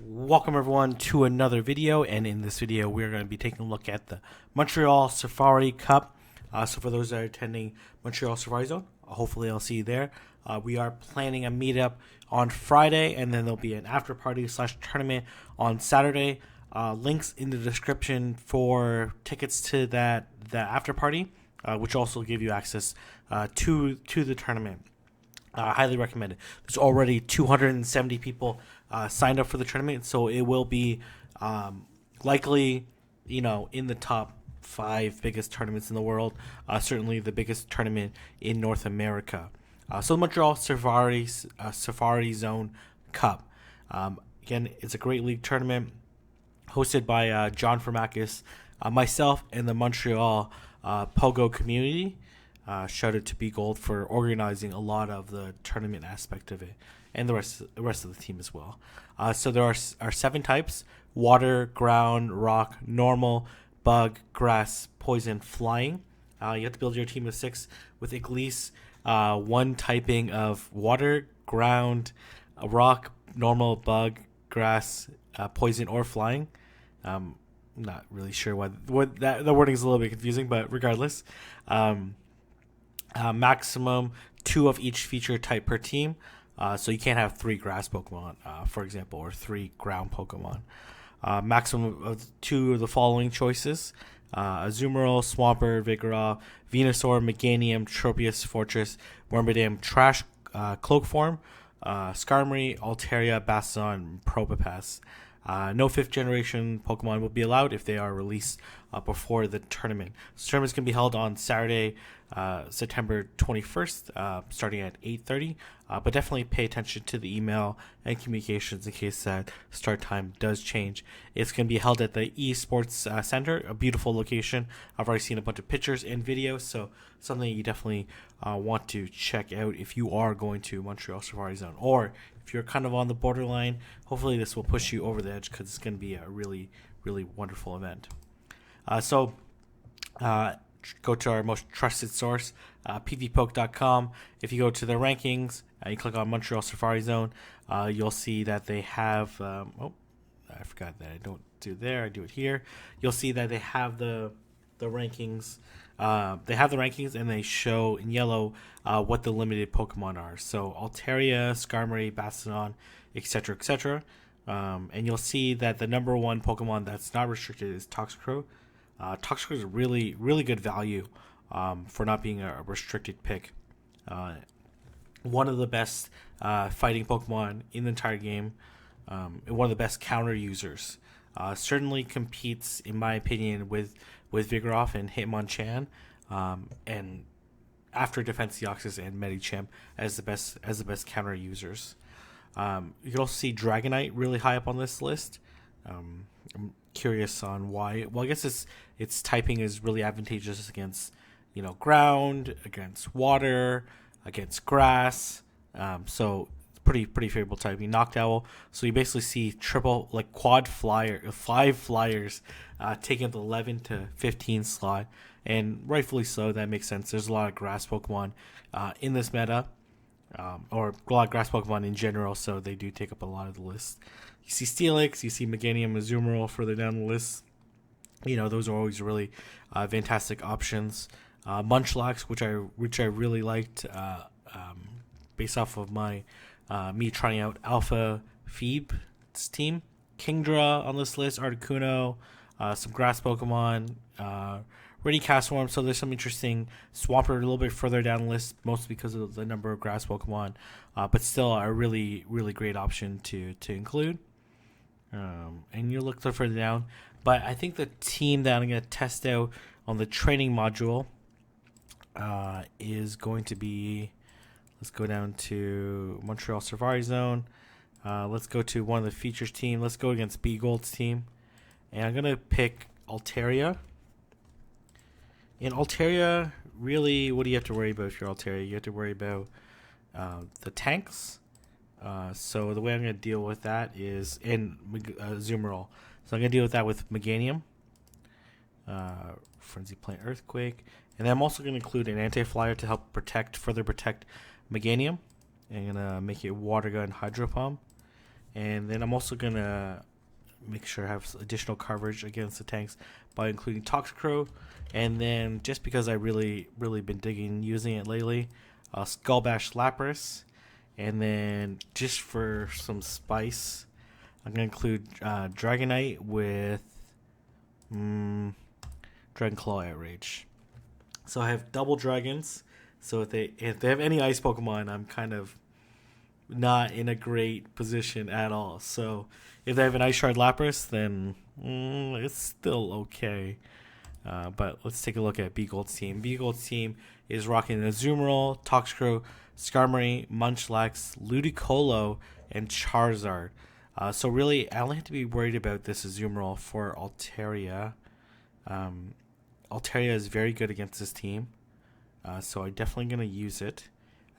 Welcome everyone to another video, and in this video we're going to be taking a look at the Montreal Safari Cup. So for those that are attending Montreal Safari Zone, hopefully I'll see you there. We are planning a meetup on Friday, and then there'll be an after party / tournament on Saturday. Links in the description for tickets to the after party, which also give you access to the tournament. Highly recommend it. There's already 270 people signed up for the tournament, so it will be likely, in the top 5 biggest tournaments in the world. Certainly the biggest tournament in North America. So the Montreal Safari Zone Cup. Again, it's a great league tournament hosted by John Formakis, myself, and the Montreal Pogo community. Shout out to B Gold for organizing a lot of the tournament aspect of it, and the rest of the team as well. So there are 7 types: water, ground, rock, normal, bug, grass, poison, flying. You have to build your team of 6 with at least 1 typing of water, ground, rock, normal, bug, grass, poison, or flying. I'm not really sure what the wording is a little bit confusing, but regardless. Maximum 2 of each feature type per team. So you can't have 3 grass Pokemon, for example, or 3 ground Pokemon. Maximum of 2 of the following choices: Azumarill, Swampert, Vigoroth, Venusaur, Meganium, Tropius, Fortress, Wormadam, Trash, Cloak Form, Skarmory, Altaria, Bastion, Probopass. No 5th generation Pokemon will be allowed if they are released before the tournament. So tournaments can be held on Saturday, September 21st, starting at 8:30. But definitely pay attention to the email and communications in case that start time does change. It's going to be held at the Esports Center, a beautiful location. I've already seen a bunch of pictures and videos, so something you definitely want to check out if you are going to Montreal Safari Zone, or if you're kind of on the borderline. Hopefully this will push you over the edge, because it's going to be a really, really wonderful event. Go to our most trusted source, PvPoke.com. If you go to the rankings, you click on Montreal Safari Zone, you'll see that they have... I forgot that I don't do it there. I do it here. You'll see that they have the rankings. They have the rankings, and they show in yellow what the limited Pokemon are. So Altaria, Skarmory, Bastion, etc., etc. And you'll see that the number 1 Pokemon that's not restricted is Toxicroak. Toxicroak is really, really good value for not being a restricted pick. One of the best fighting Pokemon in the entire game. And one of the best counter users. Certainly competes, in my opinion, with Vigoroth and Hitmonchan, and after Defense Deoxys and Medicham as the best counter users. You can also see Dragonite really high up on this list. I'm curious on why. Well, I guess its typing is really advantageous against ground, against water, against grass. So pretty favorable typing. Noctowl. So you basically see quad 5 flyers taking up the 11 to 15 slot, and rightfully so. That makes sense. There's a lot of grass Pokemon in this meta, or a lot of grass Pokemon in general, so they do take up a lot of the list. You see Steelix, you see Meganium, Azumarill further down the list. Those are always really fantastic options. Munchlax, which I really liked, based off of my me trying out Alpha Phoebe's team. Kingdra on this list, Articuno, some grass Pokemon, Ready Castform. So there's some interesting. Swampert a little bit further down the list, mostly because of the number of grass Pokemon, but still a really, really great option to include. And you look further down, but I think the team that I'm going to test out on the training module is going to be... Let's go down to Montreal Safari Zone. Let's go to one of the features team. Let's go against B Gold's team. And I'm going to pick Altaria. In Altaria, really, what do you have to worry about if you're Altaria? You have to worry about the tanks. So the way I'm going to deal with that is in Azumarill. So I'm going to deal with that with Meganium, Frenzy Plant, Earthquake. And then I'm also going to include an Anti-Flyer to help further protect Meganium. I'm going to make it Water Gun, Hydro Pump. And then I'm also gonna make sure I have additional coverage against the tanks by including Toxicrow. And then just because I really been digging using it lately, Skull Bash Lapras. And then just for some spice, I'm gonna include Dragonite with Dragon Claw Outrage. So I have double dragons. So if they have any ice Pokemon, I'm kind of not in a great position at all. So if they have an Ice Shard Lapras, then it's still okay. But let's take a look at B-Gold's team. B-Gold's team is rocking Azumarill, Toxicrow, Skarmory, Munchlax, Ludicolo, and Charizard. So really, I only have to be worried about this Azumarill for Altaria. Altaria is very good against this team. So I'm definitely going to use it.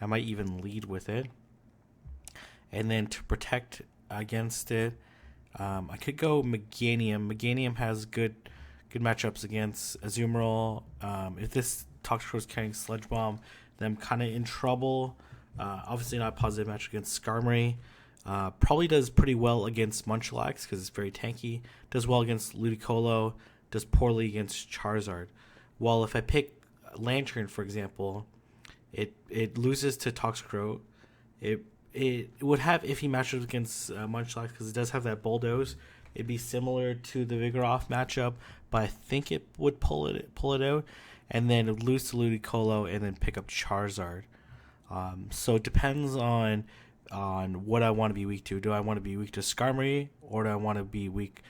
I might even lead with it. And then to protect against it, I could go Meganium. Meganium has good matchups against Azumarill. If this Toxicrow is carrying Sludge Bomb, then I'm kind of in trouble. Obviously not a positive match against Skarmory. Probably does pretty well against Munchlax because it's very tanky. Does well against Ludicolo. Does poorly against Charizard. While if I pick Lantern, for example, it loses to Toxicrow. It would have iffy matchups against Munchlax because it does have that Bulldoze. It'd be similar to the Vigoroth matchup, but I think it would pull it out, and then it would lose to Ludicolo and then pick up Charizard. So it depends on what I want to be weak to. Do I want to be weak to Skarmory, or do I want to be weak?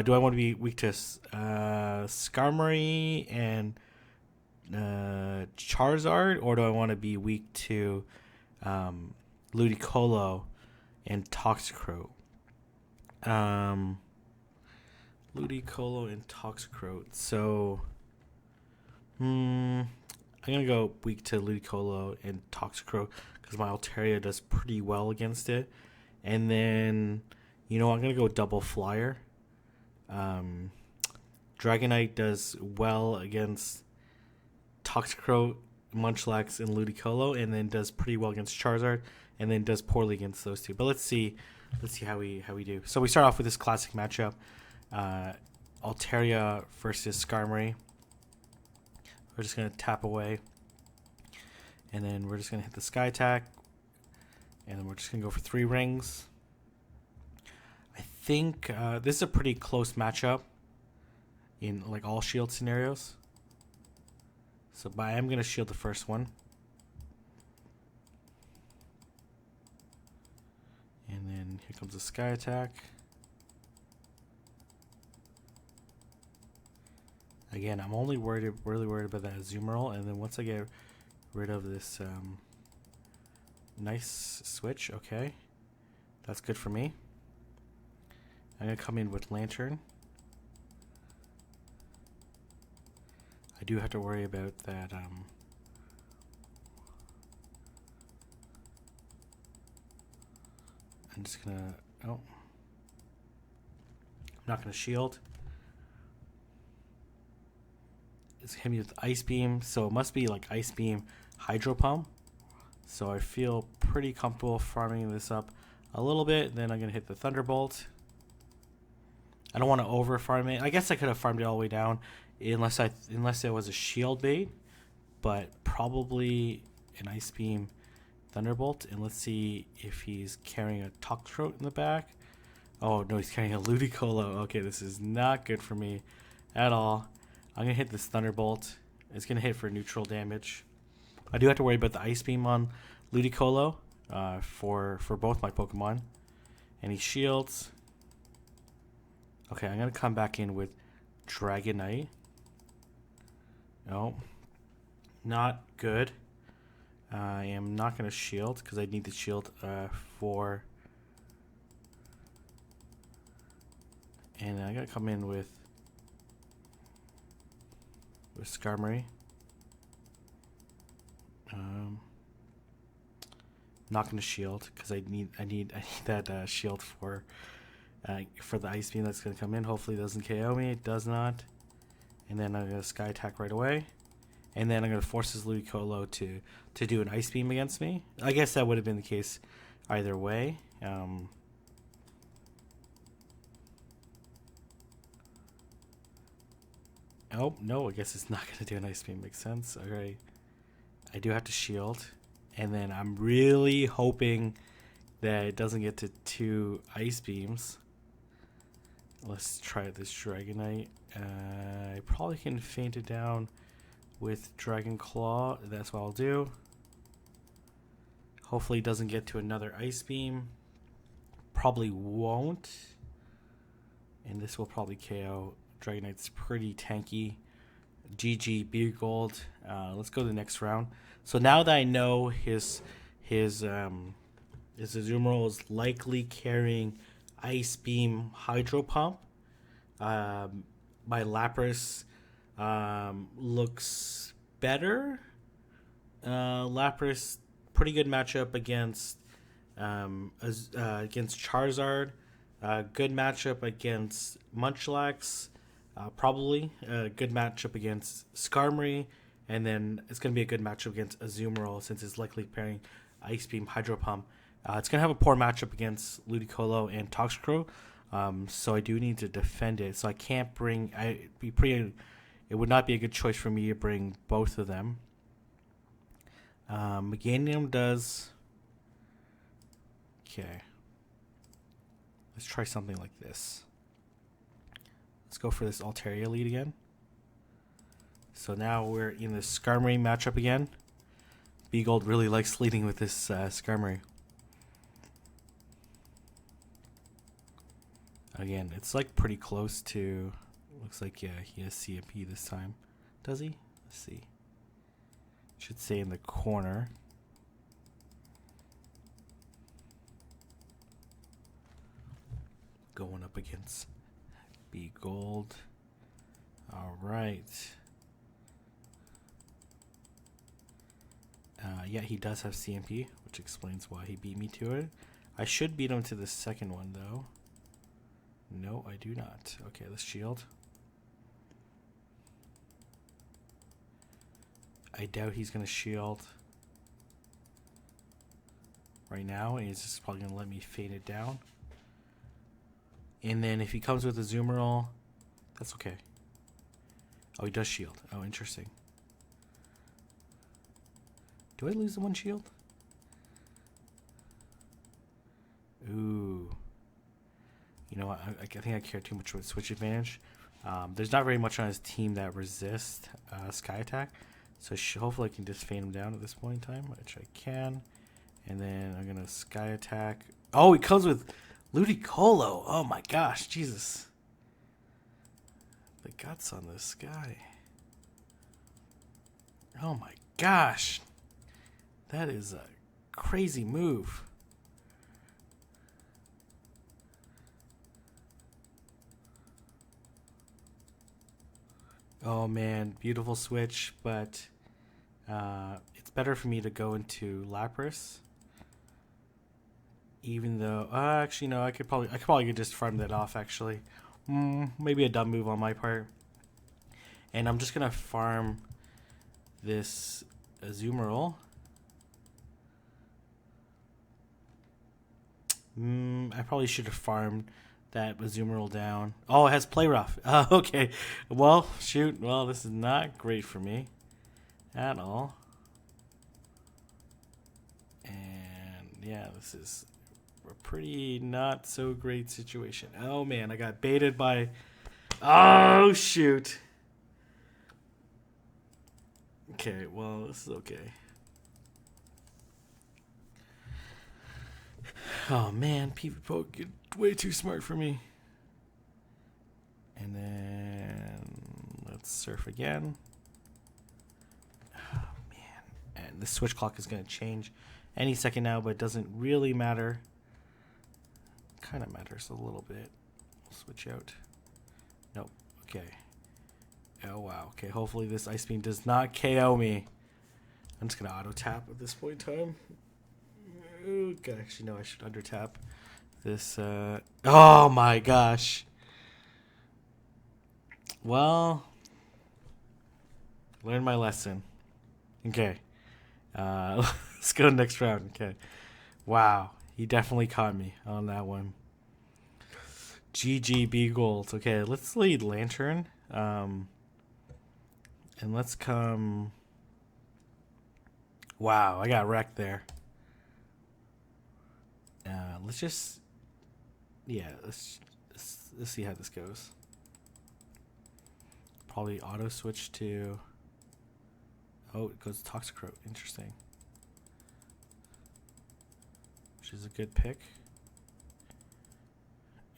Do I want to be weak to Skarmory and Charizard, or do I want to be weak to Ludicolo and Toxicrow? Ludicolo and Toxicrow. So, I'm gonna go weak to Ludicolo and Toxicrow because my Altaria does pretty well against it. And then, I'm gonna go double flyer. Dragonite does well against Toxicrow, Munchlax, and Ludicolo, and then does pretty well against Charizard, and then does poorly against those two. But let's see how we do. So we start off with this classic matchup, Altaria versus Skarmory. We're just gonna tap away, and then we're just gonna hit the Sky Attack, and then we're just gonna go for 3 rings. I think this is a pretty close matchup in like all shield scenarios. So, but I am going to shield the first one. And then here comes the Sky Attack. Again, I'm only really worried about that Azumarill. And then once I get rid of this nice switch, okay, that's good for me. I'm going to come in with Lantern. I do have to worry about that. I'm just gonna. Oh, I'm not gonna shield. It's hitting me with Ice Beam, so it must be like Ice Beam, Hydro Pump. So I feel pretty comfortable farming this up a little bit. Then I'm gonna hit the Thunderbolt. I don't want to over farm it. I guess I could have farmed it all the way down. Unless it was a shield bait, but probably an Ice Beam Thunderbolt. And let's see if he's carrying a Toxicrow in the back. Oh no, he's carrying a Ludicolo. Okay, this is not good for me at all. I'm gonna hit this Thunderbolt. It's gonna hit for neutral damage. I do have to worry about the Ice Beam on Ludicolo for both my Pokemon. And he shields. Okay, I'm gonna come back in with Dragonite. No, not good. I am not going to shield because I need the shield for. And I'm going to come in with Skarmory. Not going to shield because I need that shield for the Ice Beam that's going to come in. Hopefully it doesn't KO me. It does not. And then I'm going to Sky Attack right away. And then I'm going to force this Ludicolo to do an Ice Beam against me. I guess that would have been the case either way. Oh, no, I guess it's not going to do an ice beam. Makes sense. Okay. I do have to shield. And then I'm really hoping that it doesn't get to 2 ice beams. Let's try this Dragonite. I probably can feint it down with Dragon Claw. That's what I'll do. Hopefully it doesn't get to another ice beam. Probably won't. And this will probably KO. Dragonite's pretty tanky. GG, Beer Gold. Let's go to the next round. So now that I know his Azumarill is likely carrying Ice Beam Hydro Pump, my Lapras looks better. Lapras, pretty good matchup against Charizard. Good matchup against Munchlax. Probably a good matchup against Skarmory. And then it's going to be a good matchup against Azumarill since it's likely pairing Ice Beam Hydro Pump. It's going to have a poor matchup against Ludicolo and Toxicroak. So I do need to defend it. So I can't bring... It would not be a good choice for me to bring both of them. Meganium does... Okay. Let's try something like this. Let's go for this Altaria lead again. So now we're in the Skarmory matchup again. B-Gold really likes leading with this Skarmory. Again, it's like pretty close to... Looks like, yeah, he has CMP this time. Does he? Let's see. Should say in the corner. Going up against B-Gold. Alright. Yeah, he does have CMP, which explains why he beat me to it. I should beat him to the second one, though. No, I do not. Okay, let's shield. I doubt he's going to shield right now. And he's just probably going to let me fade it down. And then if he comes with a Azumarill, that's okay. Oh, he does shield. Oh, interesting. Do I lose the one shield? Ooh. You know what? I think I care too much with switch advantage. There's not very much on his team that resists Sky Attack. So hopefully I can just feint him down at this point in time, which I can. And then I'm going to Sky Attack. Oh, he comes with Ludicolo. Oh my gosh, Jesus. The guts on this guy. Oh my gosh. That is a crazy move. Oh man, beautiful switch, but it's better for me to go into Lapras. Even though, actually no, I could probably just farm that off. Actually, maybe a dumb move on my part. And I'm just gonna farm this Azumarill. I probably should have farmed that Azumarill down. Oh, it has Play Rough. Okay. Well, shoot. Well, this is not great for me at all. And yeah, this is a pretty not so great situation. Oh man, I got baited by... Oh, shoot. Okay, well, this is okay. Oh man, PvPoke, you're way too smart for me. And then let's surf again. Oh man, and the switch clock is going to change any second now, but it doesn't really matter. Kind of matters a little bit. We'll switch out. Nope. Okay. Oh wow. Okay, hopefully this Ice Beam does not KO me. I'm just going to auto tap at this point in time. Okay, actually, no, I should under tap this. Oh my gosh. Well, learn my lesson. Okay. Let's go next round. Okay. Wow. He definitely caught me on that one. GGB Gold. Okay, let's lead Lantern. And let's come... Wow, I got wrecked there. Let's just... Yeah, let's see how this goes. Probably auto switch to... Oh, it goes Toxicroak. Interesting. Which is a good pick.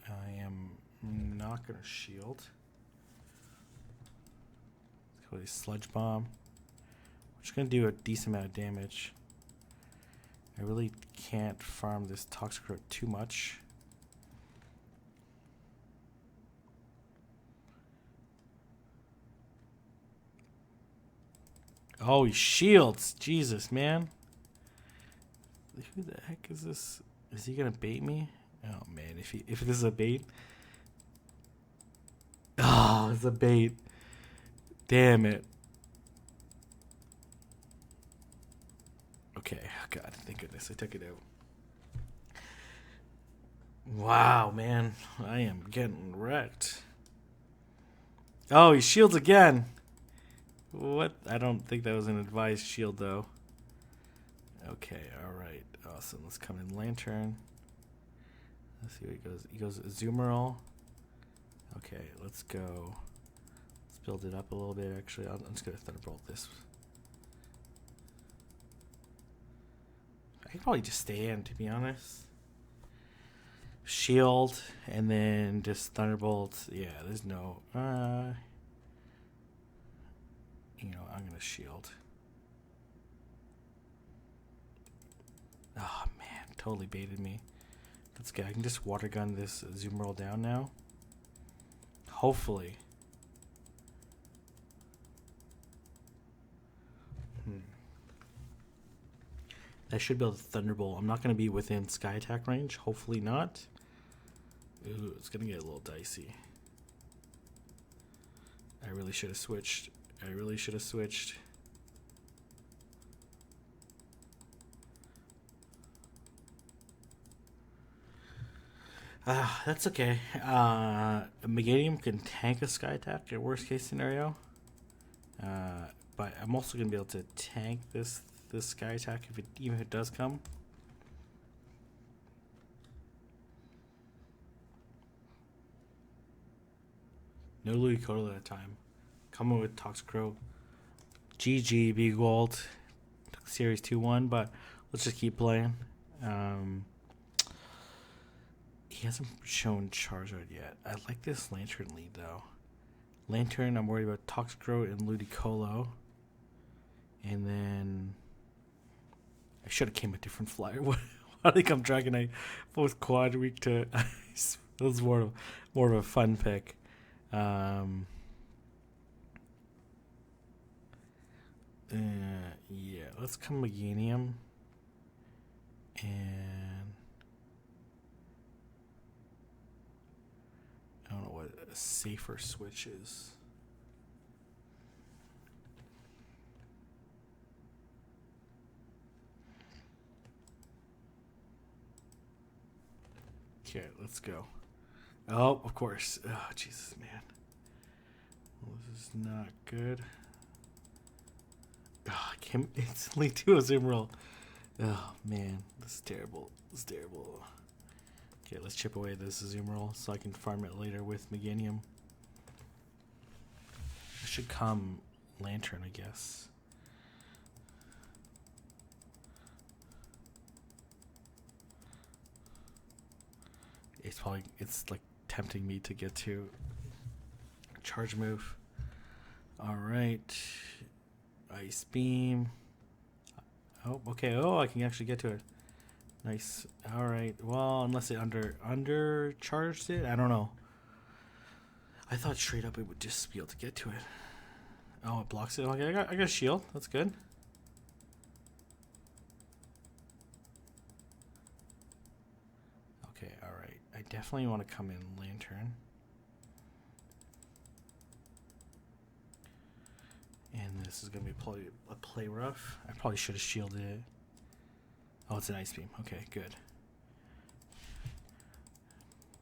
I am not going to shield. Let's go with a Sludge Bomb. I'm just going to do a decent amount of damage. I really can't farm this Toxicroak too much. Oh, he shields. Jesus, man. Who the heck is this? Is he going to bait me? Oh, man. If this is a bait. Oh, it's a bait. Damn it. Okay. Oh, God. Thank goodness I took it out. Wow, man. I am getting wrecked. Oh, he shields again. What? I don't think that was an advised shield, though. Okay, alright. Awesome. Let's come in Lantern. Let's see what he goes. He goes Azumarill. Okay, let's go. Let's build it up a little bit, actually. I'm just going to Thunderbolt this. I could probably just stay in, to be honest. Shield, and then just Thunderbolt. Yeah, there's no... you know, I'm going to shield. Oh, man. Totally baited me. Let's go. I can just water gun this Azumarill down now. Hopefully. I should be able to Thunderbolt. I'm not going to be within Sky Attack range. Hopefully not. Ooh, it's going to get a little dicey. I really should have switched. That's okay. Meganium can tank a Sky Attack in worst case scenario. But I'm also going to be able to tank this Sky Attack even if it does come. No Ludicolo at a time. Coming with Toxicroak. GG, Big Gold. Series 2-1, but let's just keep playing. He hasn't shown Charizard yet. I like this Lantern lead, though. Lantern, I'm worried about Toxicroak and Ludicolo. And then... I should have came a different flyer. Why did I come Dragonite both quad week to ice? That was more of a fun pick. Yeah, let's come Meganium. And I don't know what a safer switch is. Okay, let's go. Oh, of course. Oh, Jesus, man. Well, this is not good. Oh, I can't instantly do a Azumarill. Oh, man. This is terrible. Okay, let's chip away this Azumarill so I can farm it later with Meganium. I should come Lantern, I guess. It's like tempting me to get to charge move. Alright. Ice Beam. Oh, okay. Oh, I can actually get to it. Nice. Alright. Well, unless it undercharged it. I don't know. I thought straight up it would just be able to get to it. Oh, it blocks it. Okay, I got a shield. That's good. Okay, alright. I definitely want to come in Lantern. And this is going to be a play rough. I probably should have shielded it. Oh, it's an Ice Beam. Okay, good.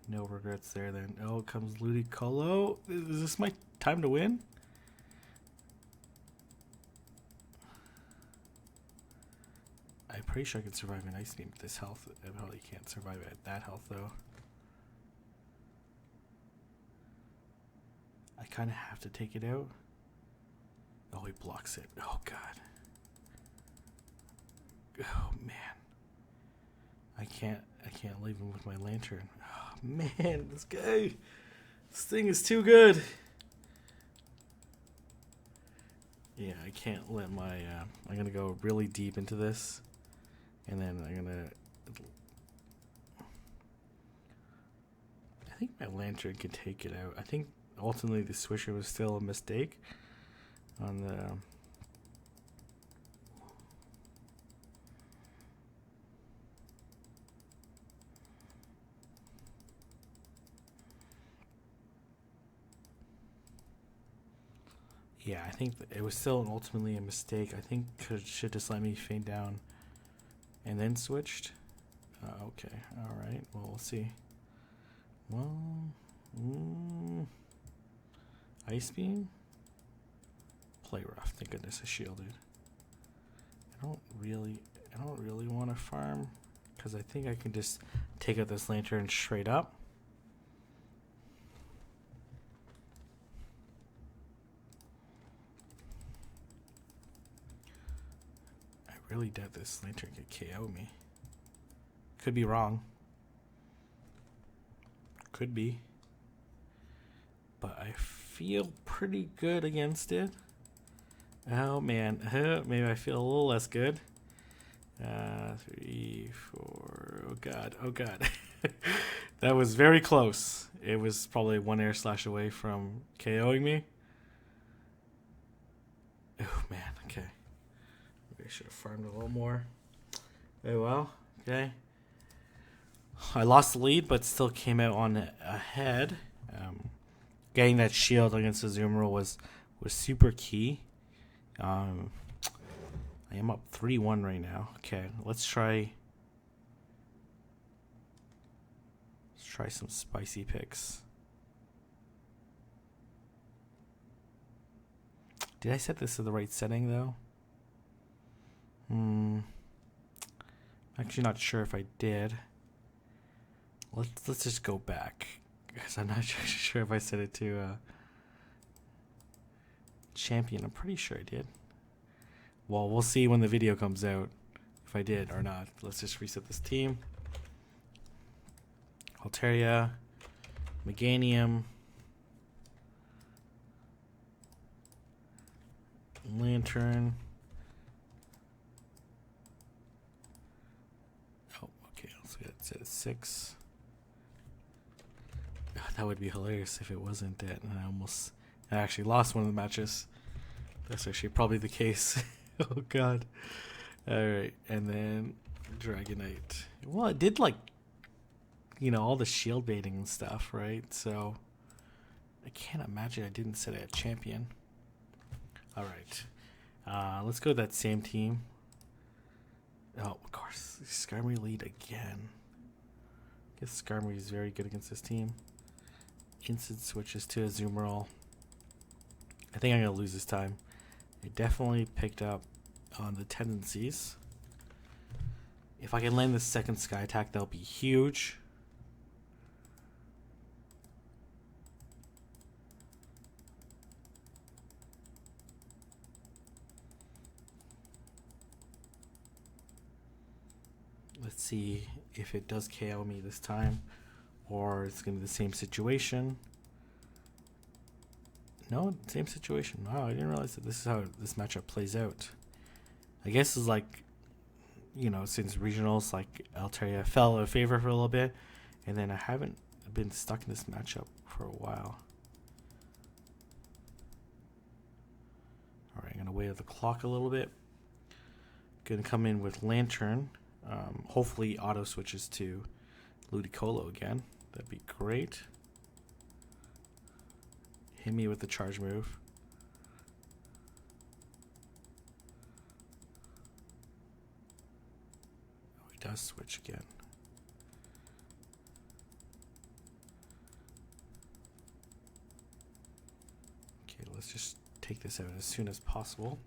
No regrets there then. Oh, comes Ludicolo. Is this my time to win? pretty sure I can survive an ice beam at this health. I probably can't survive at that health though. I kind of have to take it out. Oh, he blocks it. Oh god. Oh man. I can't leave him with my lantern. Oh man, this guy. This thing is too good. Yeah, I can't let my I'm gonna go really deep into this, and then I'm gonna. I think my lantern can take it out. I think ultimately the swisher was still a mistake on the. Yeah, I think it was still ultimately a mistake. I think it should just let me fade down and then switched. Okay, alright, well, we'll see. Well, Ice Beam? Play rough, thank goodness I shielded. I don't really want to farm, because I think I can just take out this lantern straight up. Really doubt this lantern could KO me. Could be wrong. Could be. But I feel pretty good against it. Oh man, maybe I feel a little less good. 3, 4, oh god, oh god. That was very close. It was probably one air slash away from KOing me. Oh man, okay. I should have farmed a little more. Very well. Okay. I lost the lead, but still came out on ahead. Getting that shield against the Zoomerl was super key. I am up 3-1 right now. Okay, let's try some spicy picks. Did I set this to the right setting though? Actually not sure if I did. Let's just go back, because I'm not sure if I set it to champion. I'm pretty sure I did. Well, we'll see when the video comes out if I did or not. Let's just reset this team. Altaria, Meganium, Lantern. Set at 6. God, that would be hilarious if it wasn't that. And I actually lost one of the matches. That's actually probably the case. Oh god. Alright, and then Dragonite. Well, it did all the shield baiting and stuff, right? So I can't imagine I didn't set it at champion. Alright. Let's go with that same team. Oh, of course. Skarmory lead again. I guess Skarmory is very good against this team. Instant switches to a Zoomerl. I think I'm going to lose this time. I definitely picked up on the tendencies. If I can land the second Sky Attack, that'll be huge. Let's see if it does KO me this time, or it's going to be the same situation. No, same situation. Wow, I didn't realize that this is how this matchup plays out. I guess it's since regionals, Altaria fell out of favor for a little bit, and then I haven't been stuck in this matchup for a while. Alright, I'm going to wait at the clock a little bit. Going to come in with Lantern. Hopefully auto switches to Ludicolo again. That'd be great. Hit me with the charge move. Oh, he does switch again. Okay, let's just take this out as soon as possible.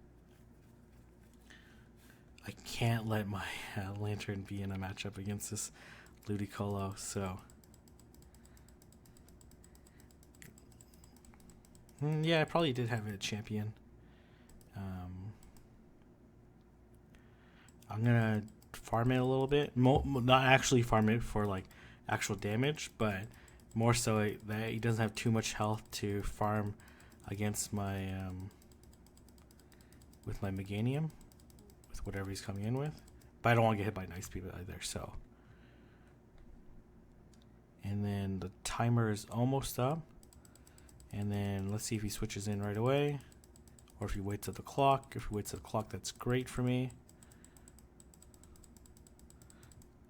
I can't let my Lantern be in a matchup against this Ludicolo, so... yeah, I probably did have it a champion. I'm gonna farm it a little bit. Not actually farm it for like actual damage, but more so that he doesn't have too much health to farm against my with my Meganium, with whatever he's coming in with. But I don't want to get hit by Nice People either. So, and then the timer is almost up. And then let's see if he switches in right away, or if he waits at the clock. If he waits at the clock, that's great for me.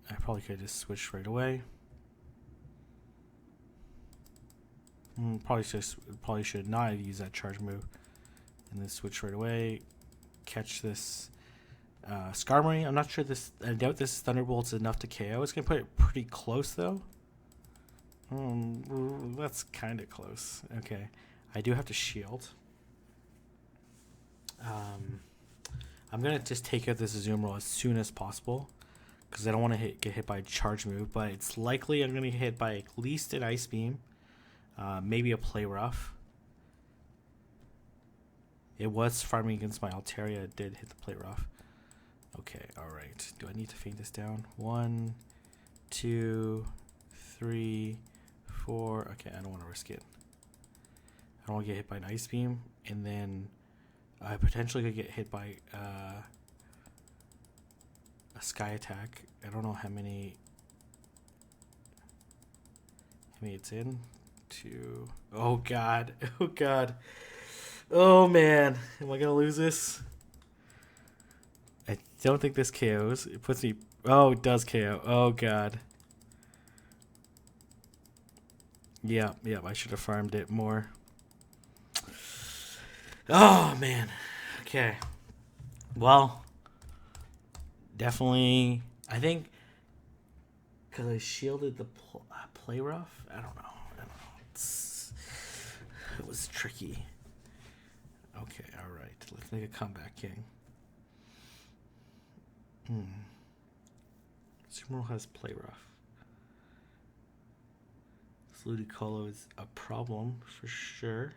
I probably could have just switched right away. Probably should not have used that charge move, and then switch right away. Catch this Skarmory. I'm not sure this. I doubt this Thunderbolt's enough to KO. It's gonna put it pretty close though. That's kind of close. Okay, I do have to shield. I'm gonna just take out this Azumarill as soon as possible, because I don't want to get hit by a charge move, but it's likely I'm going to get hit by at least an Ice Beam, maybe a Play Rough. It was farming against my Altaria. It did hit the Play Rough. Okay, alright. Do I need to feint this down? 1, 2, 3, 4. Okay, I don't want to risk it. I don't want to get hit by an Ice Beam, and then I potentially could get hit by a Sky Attack. I don't know how many it's in. 2. Oh god. Oh god. Oh man. Am I gonna lose this? I don't think this KOs. It puts me... Oh, it does KO. Oh god. Yeah, I should have farmed it more. Oh man. Okay. Well, definitely, I think, because I shielded the Play Rough. I don't know. It was tricky. Okay, all right. Let's make a comeback, King. Sumeru has Play Rough. This Ludicolo is a problem for sure.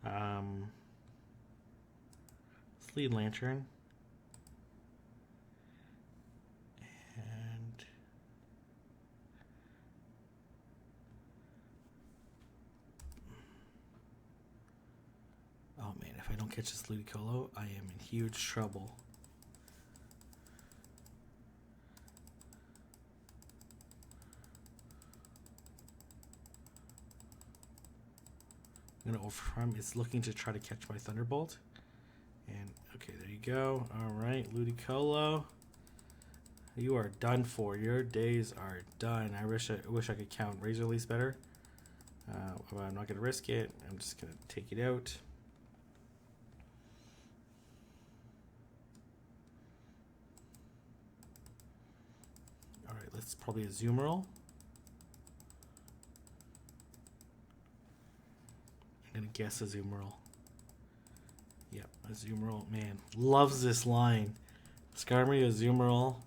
Let's lead Lantern. And oh man, if I don't catch this Ludicolo, I am in huge trouble. I'm gonna overfarm. It's looking to try to catch my Thunderbolt. And okay, there you go. All right, Ludicolo, you are done for. Your days are done. I wish I could count Razor Leaves better. But I'm not gonna risk it. I'm just gonna take it out. All right, let's probably a Azumarill. I'm gonna guess a Azumarill. Yep, Azumarill, man, loves this line. Skarmory, Azumarill,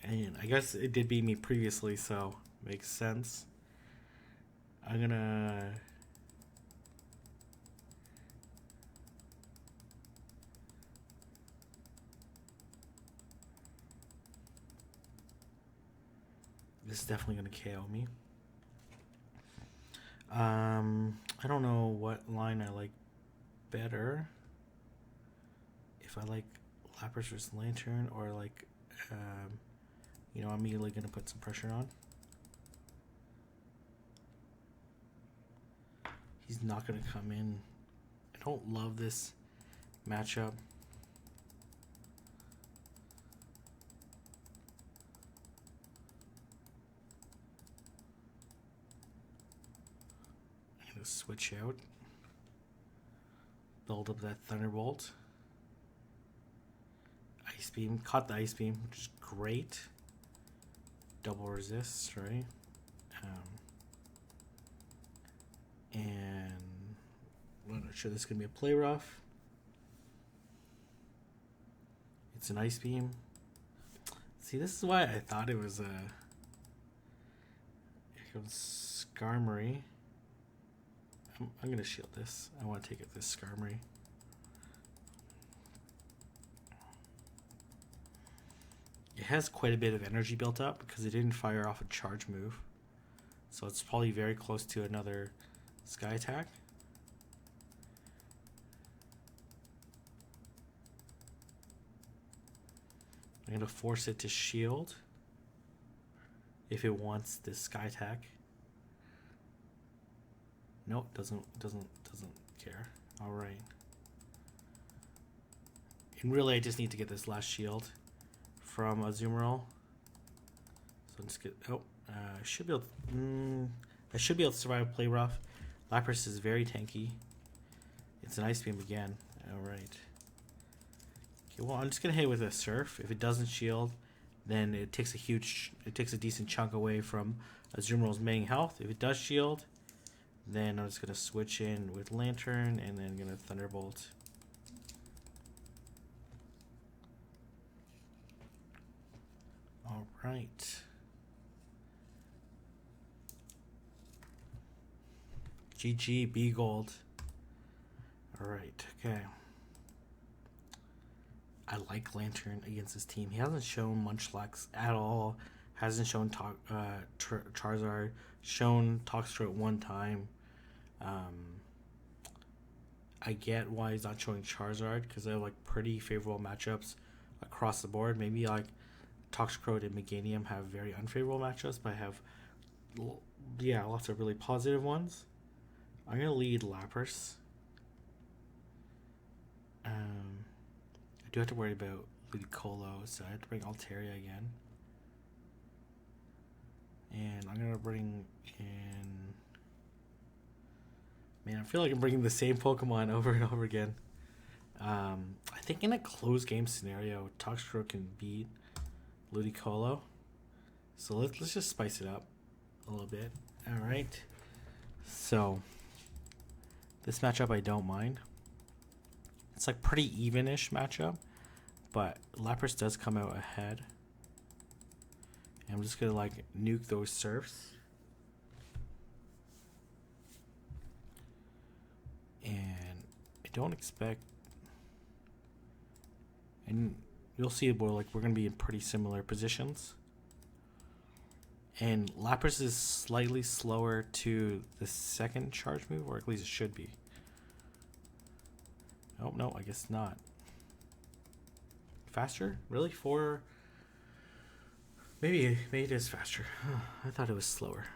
and I guess it did beat me previously, so makes sense. I'm gonna this is definitely gonna KO me. I don't know what line I like better. If I like Lapras versus Lantern, or like, you know, I'm immediately gonna put some pressure on. He's not gonna come in. I don't love this matchup. I'm gonna switch out. Build up that Thunderbolt. Ice Beam. Caught the Ice Beam, which is great. Double resist, right? And I'm not sure this is going to be a Play Rough. It's an Ice Beam. See, this is why I thought it was a... Here comes Skarmory. I'm going to shield this. I want to take it this Skarmory. It has quite a bit of energy built up because it didn't fire off a charge move. So it's probably very close to another Sky Attack. I'm going to force it to shield if it wants this Sky Attack. Nope, doesn't care. All right. And really, I just need to get this last shield from Azumarill. So let's get. Oh, I should be able. I should be able to survive a play rough. Lapras is very tanky. It's an Ice Beam again. All right. Okay, well, I'm just gonna hit it with a Surf. If it doesn't shield, then it takes a decent chunk away from Azumarill's main health. If it does shield, then I'm just gonna switch in with Lantern and then gonna Thunderbolt. All right. GG B Gold. All right. Okay. I like Lantern against this team. He hasn't shown Munchlax at all. Hasn't shown Charizard. Shown Toxtrot one time. I get why he's not showing Charizard because they have like pretty favorable matchups across the board. Maybe like Toxtrot and Meganium have very unfavorable matchups, but I have lots of really positive ones. I'm gonna lead Lapras. I do have to worry about Ludicolo, so I have to bring Altaria again. And I'm gonna bring in... Man, I feel like I'm bringing the same Pokemon over and over again. I think in a closed game scenario, Toxtrot can beat Ludicolo. So let's just spice it up a little bit. All right. So this matchup I don't mind. It's like pretty even-ish matchup, but Lapras does come out ahead. And I'm just gonna like nuke those Surfs. And I don't expect, and you'll see we're gonna be in pretty similar positions. And Lapras is slightly slower to the second charge move, or at least it should be. Oh no, I guess not. Faster? Really? Maybe it is faster. I thought it was slower.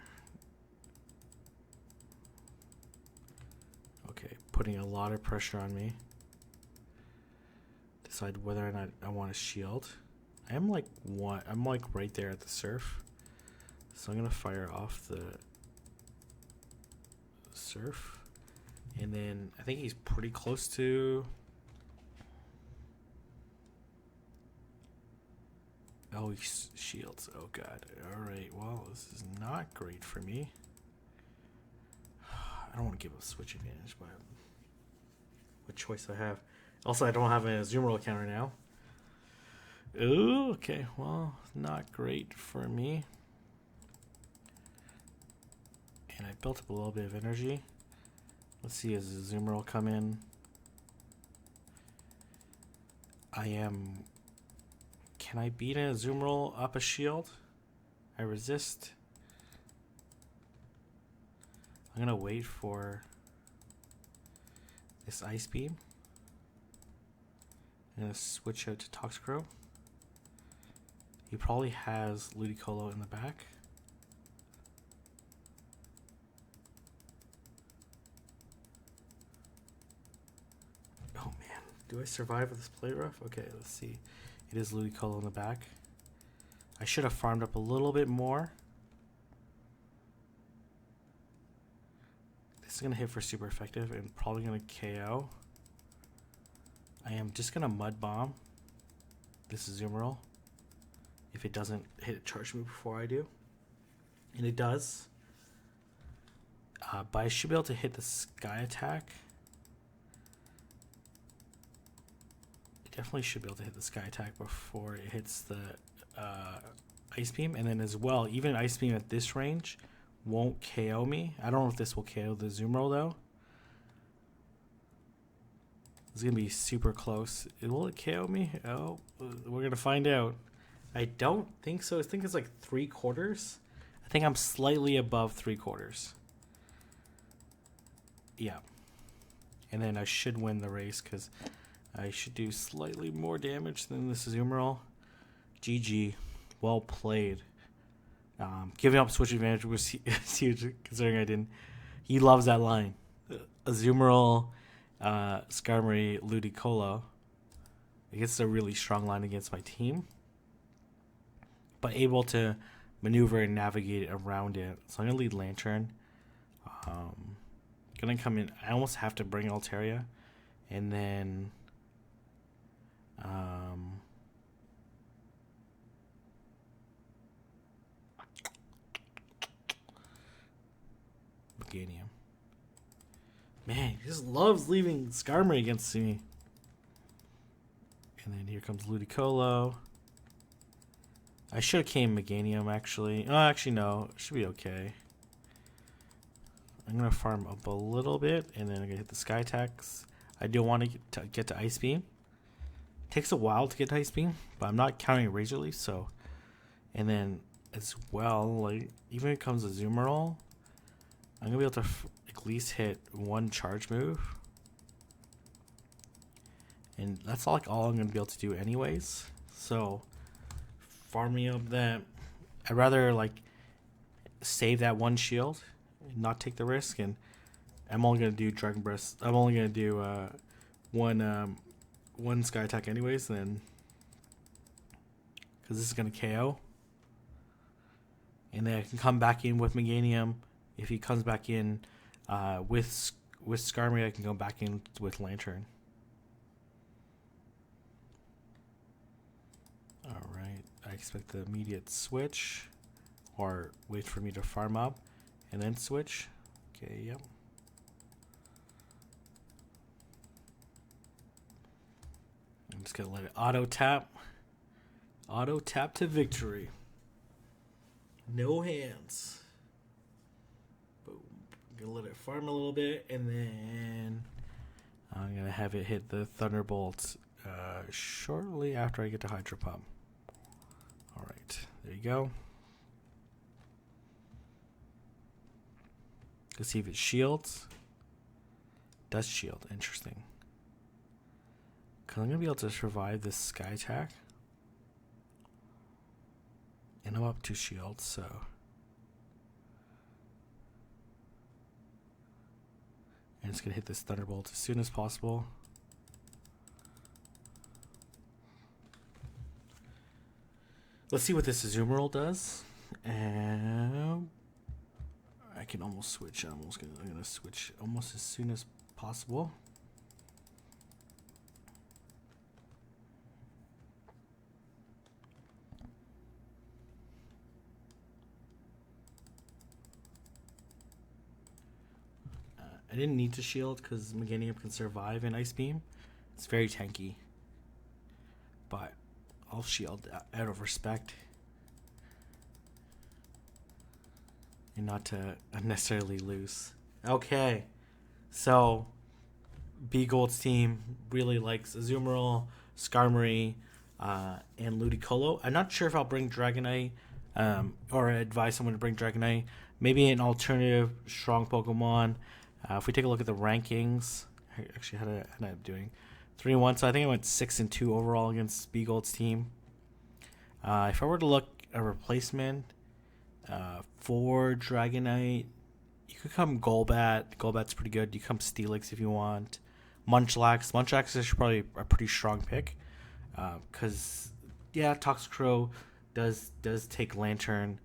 Okay, putting a lot of pressure on me. Decide whether or not I want to shield. I'm like right there at the Surf. So I'm gonna fire off the Surf. And then I think he's pretty close to... Oh, he shields. Oh god. Alright, well, this is not great for me. I don't want to give a switch advantage, but what choice I have. Also, I don't have a Azumarill counter now. Ooh, okay. Well, not great for me. And I built up a little bit of energy. Let's see, as Azumarill come in. Can I beat a Azumarill up a shield? I resist. I'm gonna wait for this Ice Beam. I'm gonna switch out to Toxicrow. He probably has Ludicolo in the back. Oh man, do I survive with this play rough? Okay, let's see. It is Ludicolo in the back. I should have farmed up a little bit more. This is gonna hit for super effective and probably gonna KO. I am just gonna Mud Bomb this Azumarill if it doesn't hit a charge move before I do. And it does. But I should be able to hit the Sky Attack. definitely should be able to hit the Sky Attack before it hits the Ice Beam. And then as well, even Ice Beam at this range won't KO me. I don't know if this will KO the Azumarill though. It's going to be super close. Will it KO me? Oh, we're going to find out. I don't think so. I think it's like 3/4. I think I'm slightly above 3/4. Yeah. And then I should win the race because I should do slightly more damage than this Azumarill. GG. Well played. Giving up switch advantage was huge considering I didn't. He loves that line. Azumarill, Skarmory, Ludicolo. I guess it's a really strong line against my team. But able to maneuver and navigate around it. So I'm going to lead Lantern. Going to come in. I almost have to bring Altaria. And then... Meganium. Man, he just loves leaving Skarmory against me. And then here comes Ludicolo. I should have came Meganium, actually. Oh, actually, no. It should be okay. I'm going to farm up a little bit, and then I'm going to hit the Sky Attacks. I do want to get to Ice Beam. It takes a while to get to Ice Beam, but I'm not counting Razor Leaf, so... And then, as well, like, even if it comes a Azumarill, I'm going to be able to at least hit one charge move. And that's all I'm going to be able to do anyways. So, farming up that... I'd rather, like, save that one shield and not take the risk. And I'm only going to do Dragon Breath. I'm only going to do one Sky Attack anyways, then... Because this is going to KO. And then I can come back in with Meganium. If he comes back in with Skarmory, I can go back in with Lantern. Alright, I expect the immediate switch. Or wait for me to farm up and then switch. Okay, yep. I'm just going to let it auto tap. Auto tap to victory. No hands. Boom. I'm going to let it farm a little bit, and then I'm going to have it hit the Thunderbolt shortly after I get to Hydro Pump. Alright, there you go. Let's see if it shields. Does shield. Interesting. Because I'm going to be able to survive this Sky Attack. And I'm up to shield, so... And it's going to hit this Thunderbolt as soon as possible. Let's see what this Azumarill does. And... I can almost switch. I'm going to switch almost as soon as possible. I didn't need to shield because Meganium can survive in Ice Beam. It's very tanky. But I'll shield out of respect. And not to unnecessarily lose. Okay. So, B-Gold's team really likes Azumarill, Skarmory, and Ludicolo. I'm not sure if I'll bring Dragonite or advise someone to bring Dragonite. Maybe an alternative strong Pokemon. If we take a look at the rankings, actually, how did I end up doing? 3-1, so I think I went 6-2 overall against B-Gold's team. If I were to look at a replacement for Dragonite, you could come Golbat. Golbat's pretty good. You come Steelix if you want. Munchlax. Munchlax is probably a pretty strong pick. Because, yeah, Toxicrow does take Lantern.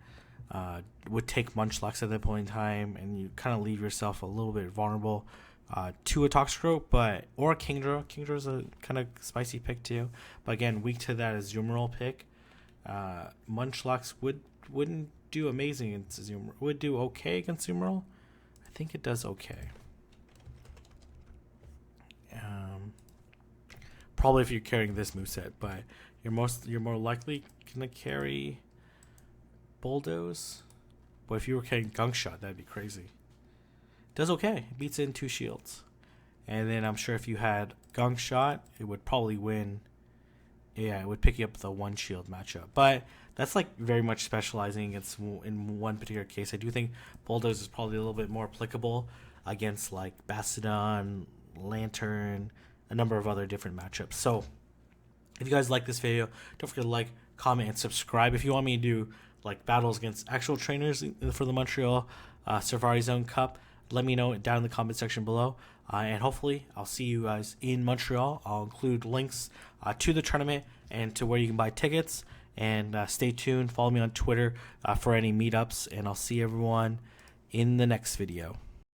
Would take Munchlax at that point in time, and you kind of leave yourself a little bit vulnerable to a Toxicrow, or a Kingdra. Kingdra's a kind of spicy pick too, but again, weak to that Azumarill pick. Munchlax wouldn't do amazing against Azumarill. Would do okay against Azumarill. I think it does okay. Probably if you're carrying this moveset, but you're more likely gonna carry Bulldoze. But if you were carrying Gunk Shot, that'd be crazy. Does okay. It beats it in 2 shields. And then I'm sure if you had Gunk Shot, it would probably win. Yeah, it would pick you up the 1 shield matchup. But that's like very much specializing against in one particular case. I do think Bulldoze is probably a little bit more applicable against like Bastodon, Lantern, a number of other different matchups. So if you guys like this video, don't forget to like, comment, and subscribe. If you want me to do like battles against actual trainers for the Montreal Safari Zone Cup, let me know down in the comment section below. And hopefully I'll see you guys in Montreal. I'll include links to the tournament and to where you can buy tickets. And stay tuned. Follow me on Twitter for any meetups. And I'll see everyone in the next video.